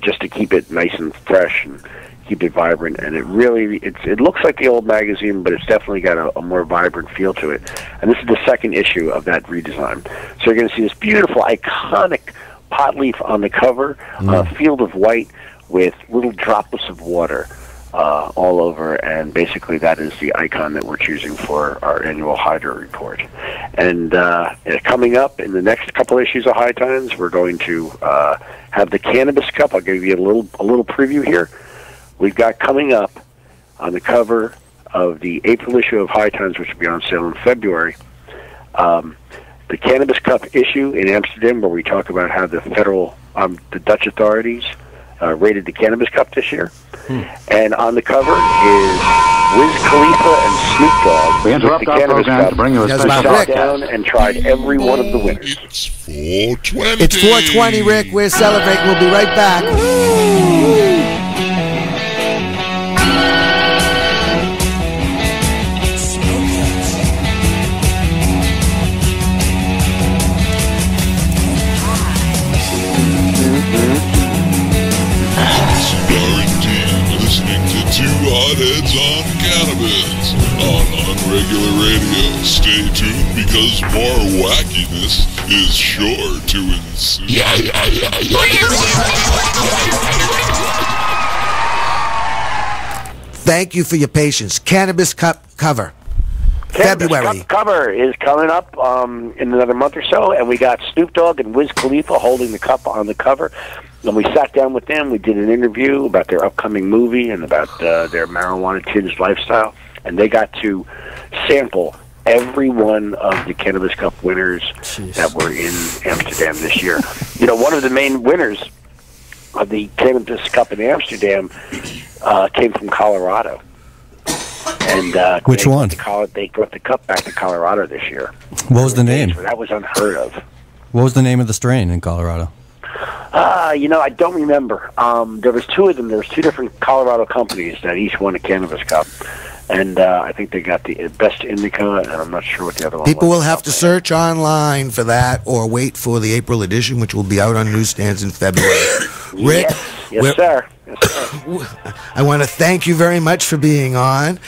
just to keep it nice and fresh and keep it vibrant. And it looks like the old magazine, but it's definitely got a more vibrant feel to it. And this is the second issue of that redesign. So you're going to see this beautiful, iconic pot leaf on the cover, a field of white with little droplets of water all over, and basically that is the icon that we're choosing for our annual Hydro report. And coming up in the next couple issues of High Times, we're going to have the Cannabis Cup. I'll give you a little preview here. We've got coming up on the cover of the April issue of High Times, which will be on sale in February, the Cannabis Cup issue in Amsterdam, where we talk about how the federal, the Dutch authorities rated the Cannabis Cup this year. And on the cover is Wiz Khalifa and Snoop Dogg. We interrupt the our Cannabis program Cup. to bring you a Yes, special Rick. Sat down and tried every one of the winners. It's 420. It's 420, Rick. We're celebrating. We'll be right back. Listening to Two Hotheads on Cannabis on Unregular Radio. Stay tuned because more wackiness is sure to ensue. Thank you for your patience. Cannabis Cup cover. Cannabis February. Cup cover is coming up in another month or so, and we got Snoop Dogg and Wiz Khalifa holding the cup on the cover. And we sat down with them. We did an interview about their upcoming movie and about their marijuana-tinged lifestyle. And they got to sample every one of the Cannabis Cup winners that were in Amsterdam this year. One of the main winners of the Cannabis Cup in Amsterdam came from Colorado. And Which one? They brought the cup back to Colorado this year. What was the name? That was unheard of. What was the name of the strain in Colorado? I don't remember. There was two of them. There was two different Colorado companies that each won a Cannabis Cup. And I think they got the best indica, and I'm not sure what the other one was. People will have to search online for that or wait for the April edition, which will be out on newsstands in February. Rick, Yes, sir. I want to thank you very much for being on.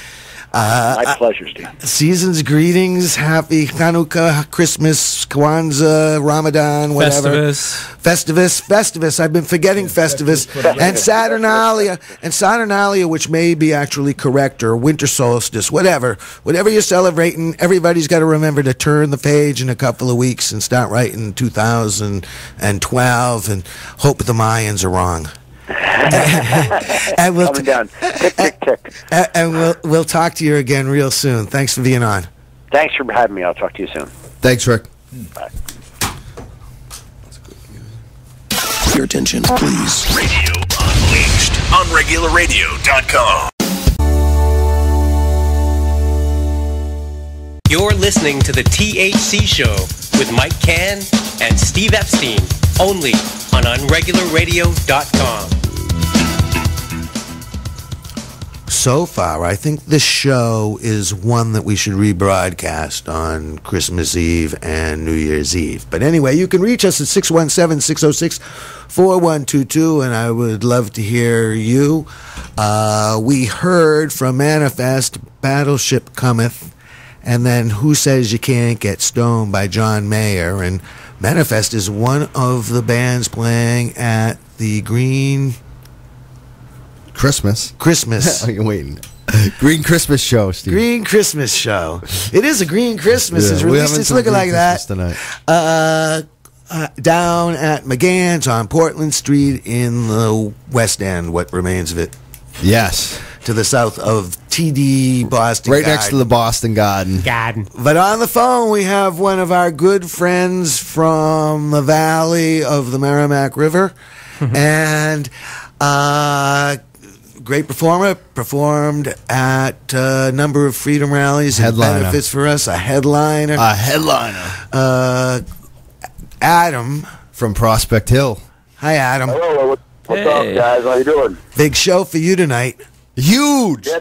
My pleasure, Steve. Season's greetings, happy Hanukkah, Christmas, Kwanzaa, Ramadan, whatever. Festivus. I've been forgetting Festivus. And Saturnalia, which may be actually correct, or winter solstice, whatever. Whatever you're celebrating, everybody's got to remember to turn the page in a couple of weeks and start writing 2012 and hope the Mayans are wrong. And Coming down. Tick, tick, tick. And we'll talk to you again real soon. Thanks for being on. Thanks for having me. I'll talk to you soon. Thanks, Rick. Bye. Your attention, please. Radio Unleashed. unregularradio.com. You're listening to the THC Show with Mike Cann and Steve Epstein, only on unregularradio.com. So far, I think this show is one that we should rebroadcast on Christmas Eve and New Year's Eve. But anyway, you can reach us at 617-606-4122, and I would love to hear you. We heard from Manifest, Battleship Cometh, and then Who Says You Can't Get Stoned by John Mayer. And Manifest is one of the bands playing at the Green Christmas. Christmas. Are you waiting? Green Christmas show, Steve. Green Christmas show. It is a Green Christmas. Yeah, it's we released. having It's some looking Green like Christmas that. Down at McGann's on Portland Street in the West End, what remains of it. Yes. To the south of TD Boston Right Garden. next to the Boston Garden. But on the phone, we have one of our good friends from the valley of the Merrimack River. And great performer, performed at a number of freedom rallies and benefits for us. A headliner. Adam from Prospect Hill. Hi, Adam. Hello. What's up, guys? How you doing? Big show for you tonight. Huge. Yes.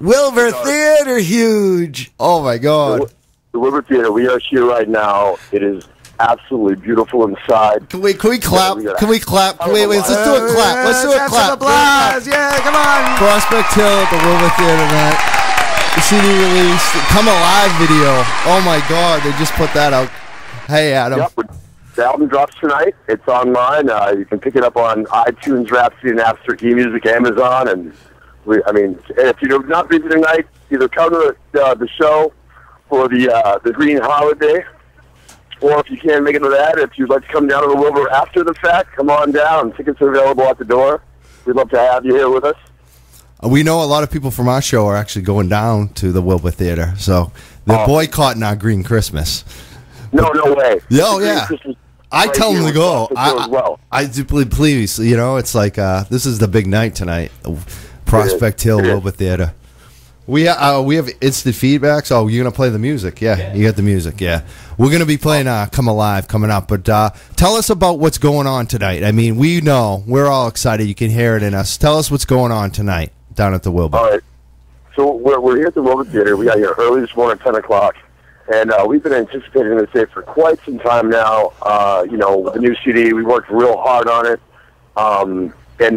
Wilbur Theatre, huge. Oh my God. The Wilbur Theatre. We are here right now. It is absolutely beautiful inside. Can we clap? Can we clap? Wait, let's do a clap. Let's do a Have clap. some applause. Yeah, come on. Prospect Hill at the Wilbur Theatre tonight. The CD release, Come Alive video. Oh my God, they just put that out. Hey, Adam. Yep. The album drops tonight. It's online. You can pick it up on iTunes, Rhapsody, Napster, eMusic, Amazon, and if you're not busy tonight, either come to the show for the Green Holiday, or if you can't make it to that, if you'd like to come down to the Wilbur after the fact, come on down. Tickets are available at the door. We'd love to have you here with us. We know a lot of people from our show are actually going down to the Wilbur Theatre, so they're boycotting our Green Christmas. No way. Oh, yeah. I tell them to go. I do please. You know, it's like this is the big night tonight. Prospect Hill, Wilbur Theatre. We have instant feedback. So you're gonna play the music? Yeah, you got the music. Yeah, we're gonna be playing "Come Alive" coming up. But tell us about what's going on tonight. I mean, we know we're all excited. You can hear it in us. Tell us what's going on tonight down at the Wilbur. All right. So we're here at the Wilbur Theatre. We got here early this morning at 10 o'clock. And we've been anticipating this day for quite some time now. With the new CD, we worked real hard on it. And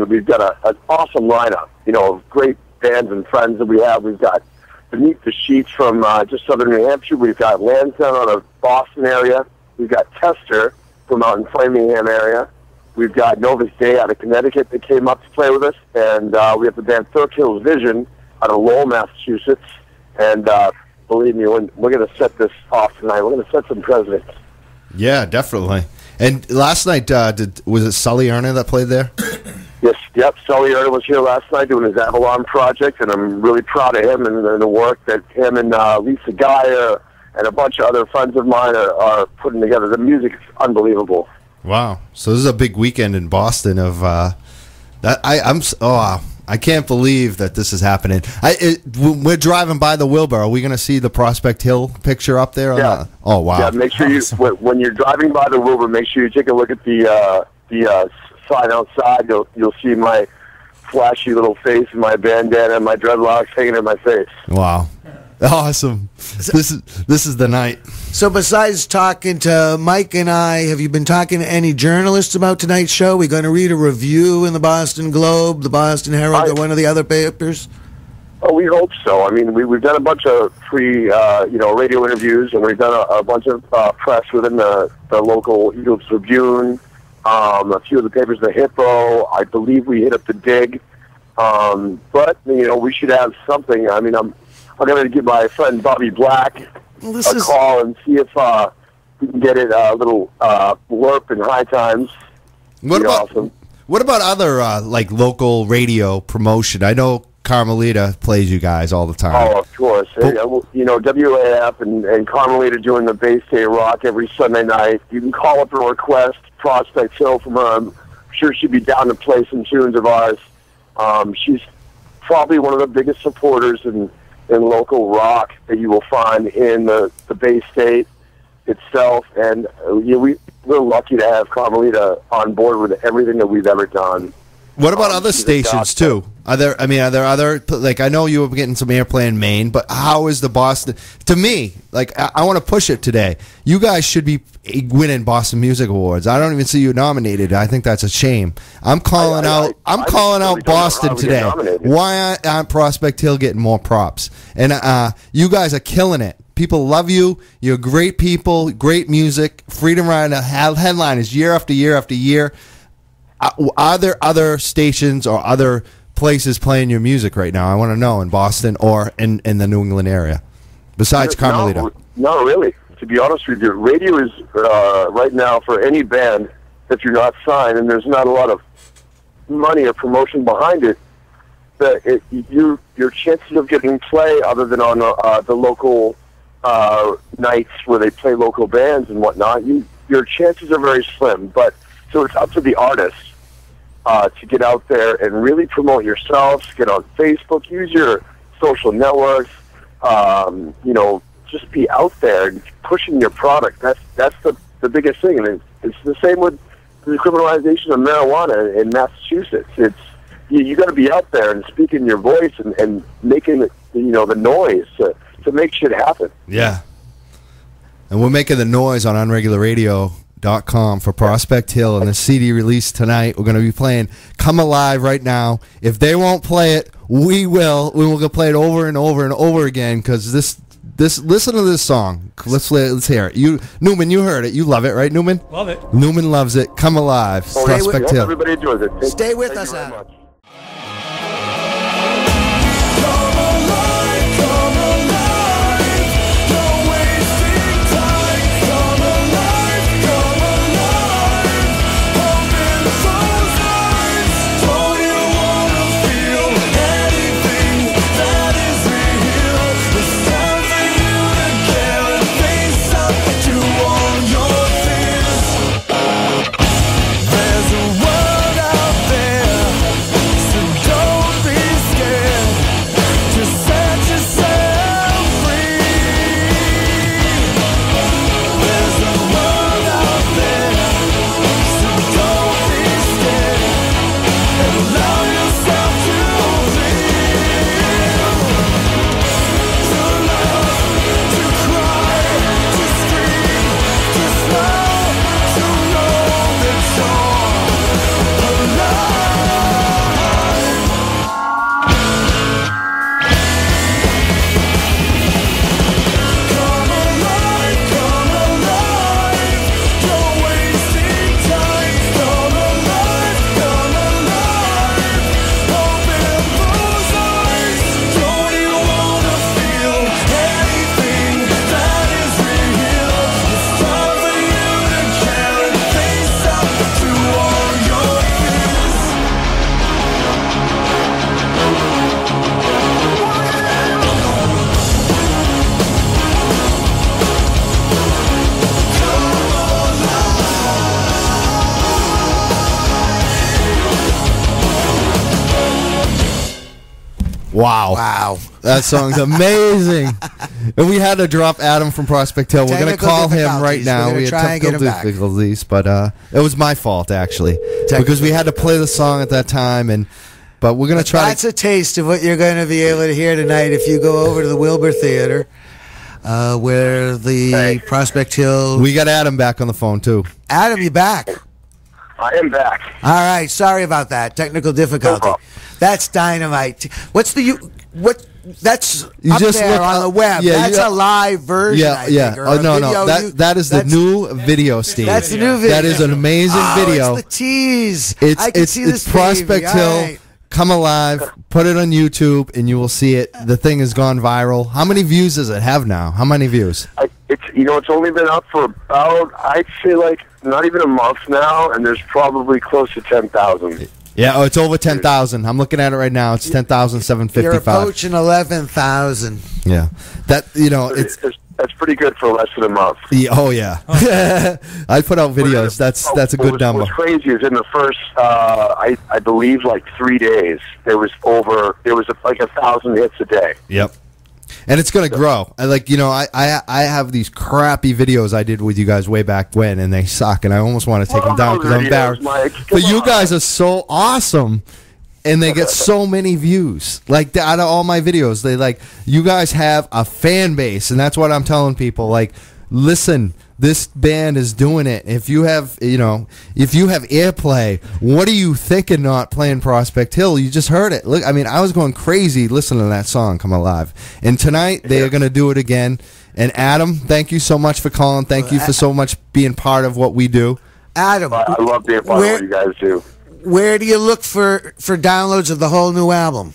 we've got an awesome lineup, of great bands and friends that we have. We've got Beneath the Sheets from just southern New Hampshire. We've got Lansdowne out of Boston area. We've got Tester from out in Framingham area. We've got Novus Day out of Connecticut that came up to play with us. And we have the band Third Hills Vision out of Lowell, Massachusetts. And believe me, we're going to set this off tonight. We're going to set some precedents. Yeah, definitely. And last night, was it Sully Erna that played there? Yes, yep. Sully Erna was here last night doing his Avalon project, and I'm really proud of him and the work that him and Lisa Geyer and a bunch of other friends of mine are putting together. The music is unbelievable. Wow. So this is a big weekend in Boston of that. I can't believe that this is happening. We're driving by the Wilbur. Are we going to see the Prospect Hill picture up there? Yeah. Oh, wow. Yeah, make sure when you're driving by the Wilbur, make sure you take a look at the sign outside. You'll see my flashy little face and my bandana and my dreadlocks hanging in my face. Wow. Awesome. This is the night. So besides talking to Mike and I, have you been talking to any journalists about tonight's show? We're going to read a review in the Boston Globe, the Boston Herald, or one of the other papers? Oh, we hope so. I mean, we've done a bunch of free, radio interviews, and we've done a bunch of press within the local Eagles Tribune, a few of the papers, the Hippo. I believe we hit up the Dig. But, we should have something. I mean, I'm going to give my friend Bobby Black a call and see if we can get it a little blurb in High Times. What about awesome. What about other local radio promotion? I know Carmelita plays you guys all the time. Oh, of course. WAAF and Carmelita doing the Bay State Rock every Sunday night. You can call up and request Prospect Hill from her. I'm sure she'd be down to play some tunes of ours. She's probably one of the biggest supporters in local rock that you will find in the Bay State itself. And we're lucky to have Carmelita on board with everything that we've ever done. What about other stations too? Are there other, like, I know you were getting some airplay in Maine, but how is the Boston? To me, like, I want to push it today. You guys should be winning Boston Music Awards. I don't even see you nominated. I think that's a shame. I'm calling out Boston today. Why aren't Prospect Hill getting more props? And you guys are killing it. People love you. You're great people, great music. Freedom Rider headliners year after year after year. Are there other stations or other places playing your music right now? I want to know, in Boston or in the New England area, besides Carmelita. No, really. To be honest with you, radio is right now for any band, if you're not signed and there's not a lot of money or promotion behind it, your chances of getting play, other than on the local nights where they play local bands and whatnot, your chances are very slim. But so it's up to the artists to get out there and really promote yourselves, get on Facebook, use your social networks, just be out there and pushing your product. That's the biggest thing. And it's the same with the decriminalization of marijuana in Massachusetts. It's you got to be out there and speaking your voice and making the noise to make shit happen. Yeah. And we're making the noise on unregularradio.com for Prospect Hill and the CD release tonight. We're going to be playing Come Alive right now. If they won't play it, we will. We will play it over and over and over again, because this listen to this song. Let's hear it. Newman, you heard it. You love it, right, Newman? Love it. Newman loves it. Come Alive. Prospect Hill. Everybody enjoys it. Stay with us, Adam. Wow. That song's amazing. And we had to drop Adam from Prospect Hill. We're going to call him right now. We had technical difficulties, but it was my fault, actually, because we had to play the song at that time. But we're going to try. That's a taste of what you're going to be able to hear tonight if you go over to the Wilbur Theare, where the Prospect Hill. We got Adam back on the phone, too. Adam, you back? I am back. All right. Sorry about that. Technical difficulty. No, that's dynamite. That's you up just there on the web. Yeah, that's a live version. Yeah, I think, no. That is the new video, Steve. That's the new video. That is an amazing video. It's the tease. I can see this. It's Prospect Hill. Right. Come Alive. Put it on YouTube, and you will see it. The thing has gone viral. How many views does it have now? How many views? It's only been up for about, I'd say, like, not even a month now, and there's probably close to 10,000. Yeah, it's over 10,000. I'm looking at it right now. It's 10,755. You're approaching 11,000. Yeah, That's pretty good for less than a month. Yeah, oh yeah. I put out videos. That's a good number. What's crazy is in the first, I believe, like 3 days, there was like 1,000 hits a day. Yep. And it's going to grow. I have these crappy videos I did with you guys way back when, and they suck, and I almost want to take them down because I'm embarrassed. But you guys are so awesome, and they get so many views. Like, out of all my videos, you guys have a fan base, and that's what I'm telling people. Like, listen, this band is doing it. If you have airplay, what are you thinking not playing Prospect Hill? You just heard it. Look, I mean, I was going crazy listening to that song, Come Alive. And tonight, they are going to do it again. And Adam, thank you so much for calling. Thank you for so much being part of what we do. Adam, I love being part of what you guys do. Where do you look for downloads of the whole new album?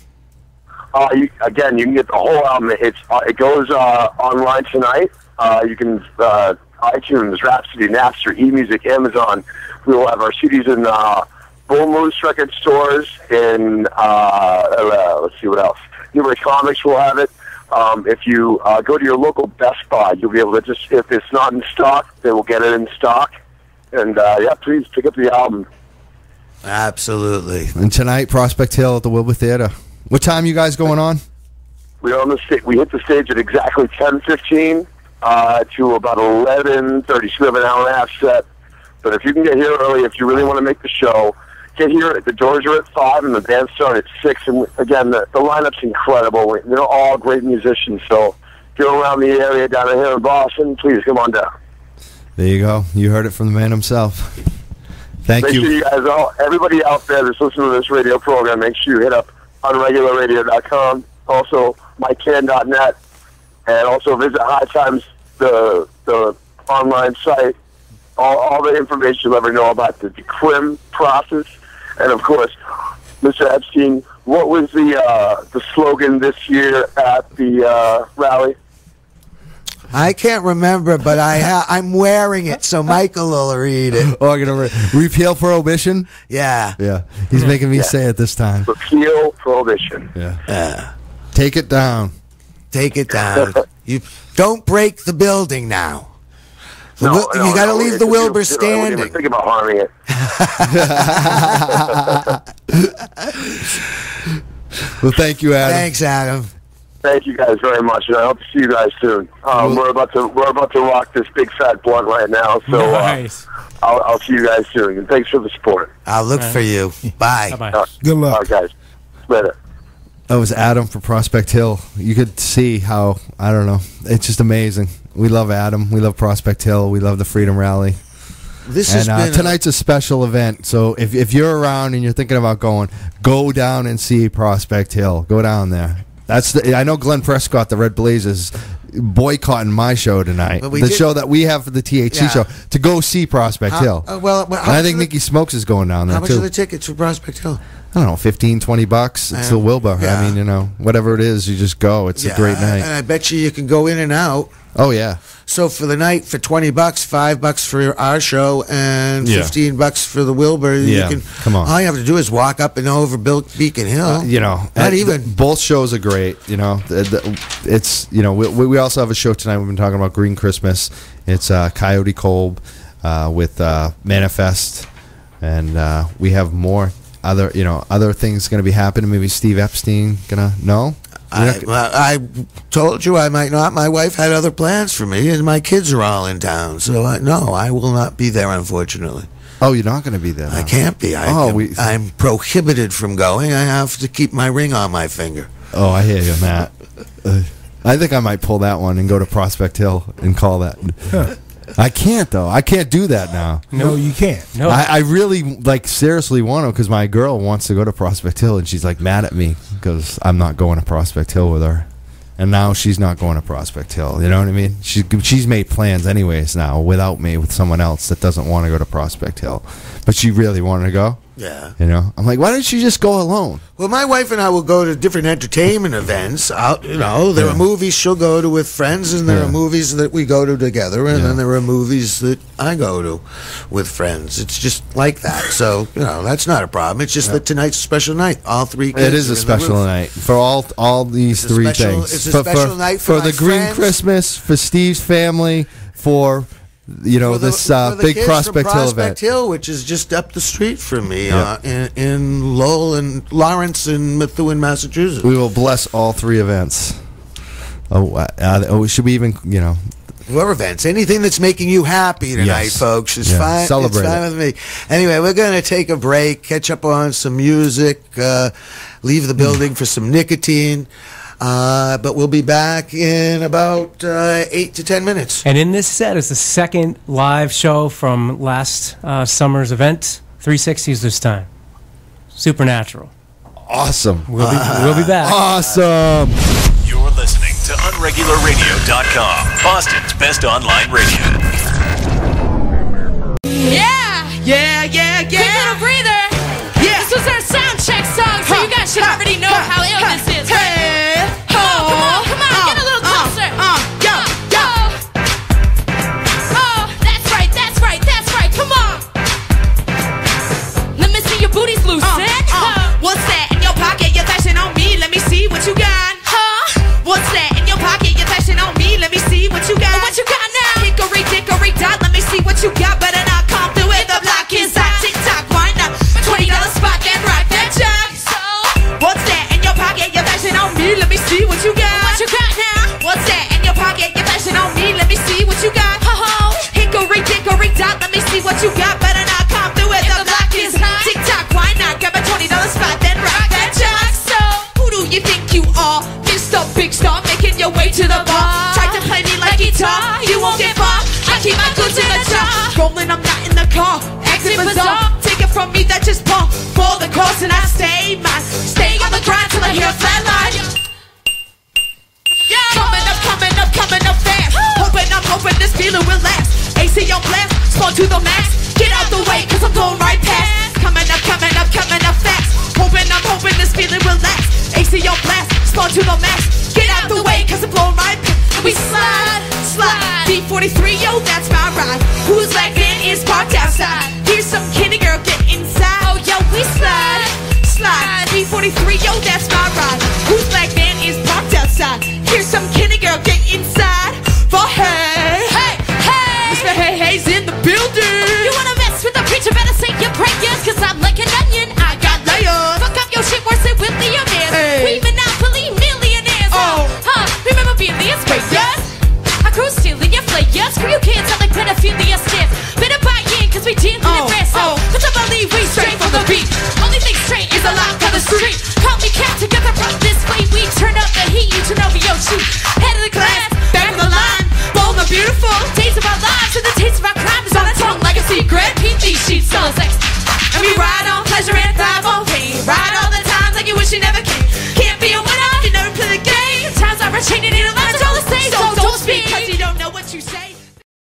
You can get the whole album. It goes online tonight. You can iTunes, Rhapsody, Napster, eMusic, Amazon. We will have our CDs in Bull Moose record stores. In let's see what else. Numerous Comics will have it. If you go to your local Best Buy, you'll be able to if it's not in stock, they will get it in stock. And please pick up the album. Absolutely. And tonight, Prospect Hill at the Wilbur Theatre. What time you guys going on? We're on the we hit the stage at exactly 10:15 to about 11:30. So we have an hour and a half set. But if you can get here early, if you really want to make the show, get here. The doors are at 5 and the band starts at 6. And again, the lineup's incredible. They're all great musicians. So if you're around the area down here in Boston, please come on down. There you go. You heard it from the man himself. Thank you. Make sure you guys everybody out there that's listening to this radio program, make sure you hit up unregularradio.com, also MikeCann.net, and also visit High Times, the online site. All the information you'll ever know about the decrim process, and of course, Mr. Epstein, what was the slogan this year at the rally? I can't remember, but I'm wearing it, so Michael will read it. Oh, I'm going to repeal prohibition? Yeah. Yeah. He's making me say it this time. Repeal prohibition. Yeah. Take it down. Take it down. You don't break the building now. You got to leave the Wilbur standing. I wouldn't even think about harming it. Well, thank you, Adam. Thanks, Adam. Thank you guys very much, and I hope to see you guys soon. We're about to rock this big fat blunt right now, so nice. I'll see you guys soon. And thanks for the support. I'll look for you. Bye. Bye. Good luck. All right, guys. Later. That was Adam for Prospect Hill. You could see how, I don't know, it's just amazing. We love Adam. We love Prospect Hill. We love the Freedom Rally. Tonight's a special event, so if you're around and you're thinking about going, go down and see Prospect Hill. Go down there. I know Glenn Prescott, the Red Blazers, boycotting my show tonight. Show that we have for the THC show to go see Prospect Hill. And I think Mickey Smokes is going down there too. How much are the tickets for Prospect Hill? I don't know, $15-$20. It's the Wilbur. Yeah. I mean, whatever it is, you just go. It's a great night. And I bet you can go in and out. Oh yeah. So for the night, for $20, $5 for our show, and $15 for the Wilbur. Yeah, come on. All you have to do is walk up and over Beacon Hill. Not even. Both shows are great. It's we also have a show tonight. We've been talking about Green Christmas. It's Coyote Kolb with Manifest, and we have more other things going to be happening. Maybe Steve Epstein gonna I told you I might not. My wife had other plans for me, and my kids are all in town. So, I will not be there, unfortunately. Oh, you're not going to be there? I can't be. I'm prohibited from going. I have to keep my ring on my finger. Oh, I hear you, Matt. I think I might pull that one and go to Prospect Hill and call that. Huh. I can't, though. I can't do that now. No, you can't. No. I really, seriously want to, because my girl wants to go to Prospect Hill, and she's, mad at me because I'm not going to Prospect Hill with her. And now she's not going to Prospect Hill. You know what I mean? She's made plans anyways now without me, with someone else that doesn't want to go to Prospect Hill. But she really wanted to go. Yeah. You know, I'm like, why don't you just go alone? Well, my wife and I will go to different entertainment events. There are movies she'll go to with friends, and there are movies that we go to together, and then there are movies that I go to with friends. It's just like that. So, that's not a problem. It's just that tonight's a special night. All three kids. It is a special night for all these three things. It's a special night for the Green friends. Christmas, for Steve's family, for this big Prospect Hill event. Prospect Hill, which is just up the street from me, in Lowell and Lawrence and Methuen, Massachusetts. We will bless all three events. Should we even, Whatever events, anything that's making you happy tonight, folks, is fine. Celebrate it's fine with me. Anyway, we're going to take a break, catch up on some music, leave the building for some nicotine. But we'll be back in about 8 to 10 minutes. And in this set is the second live show from last summer's event. 360s this time. Supernatural. Awesome. We'll be back. Awesome. You're listening to UnregularRadio.com, Boston's best online radio. Yeah! Quick little breather. This was our sound check song, so you guys should already know how ill this is. Come on, get a little closer. Oh, that's right, come on. Let me see your booties loosen. What's that in your pocket? You're flashing on me, let me see what you got. What's that in your pocket? You're flashing on me, let me see what you got. What you got now? Hickory dickory dot, let me see what you got. Better not come through with the block is hot. Tick-tock, wind up, $20 spot, then rock that jug. What's that in your pocket? You're flashing on me, let me see what you got. What you got now? What's that in your pocket? You're flashing on me, let me see what you got. Hickory dickory dot, let me see what you got. Better not come through with the block is hot. Tick-tock, why not? Grab a $20 spot, then rock that jug. So, who do you think you are? Mr. Big Star, making your way to the bar. Try to play me like guitar, you won't get far. I keep my goods in the jar. Rolling, I'm not in the car. Acting bizarre. Take it from me, that just pump for the course, and I stay mine. Stay on the grind till I hear a flat line. Coming up fast. Hoping this feeling will last. AC on blast, spawn to the max. Get out the way, cause I'm going right past. Coming up fast. Hoping this feeling will last. AC on blast, spawn to the max. Get out the way, cause I'm blowing right past. We slide. B43, yo, that's my ride. Who's lagging is parked outside. Here's some kitty girl, get inside. Oh, yo, we slide. B43, yo, that's my ride.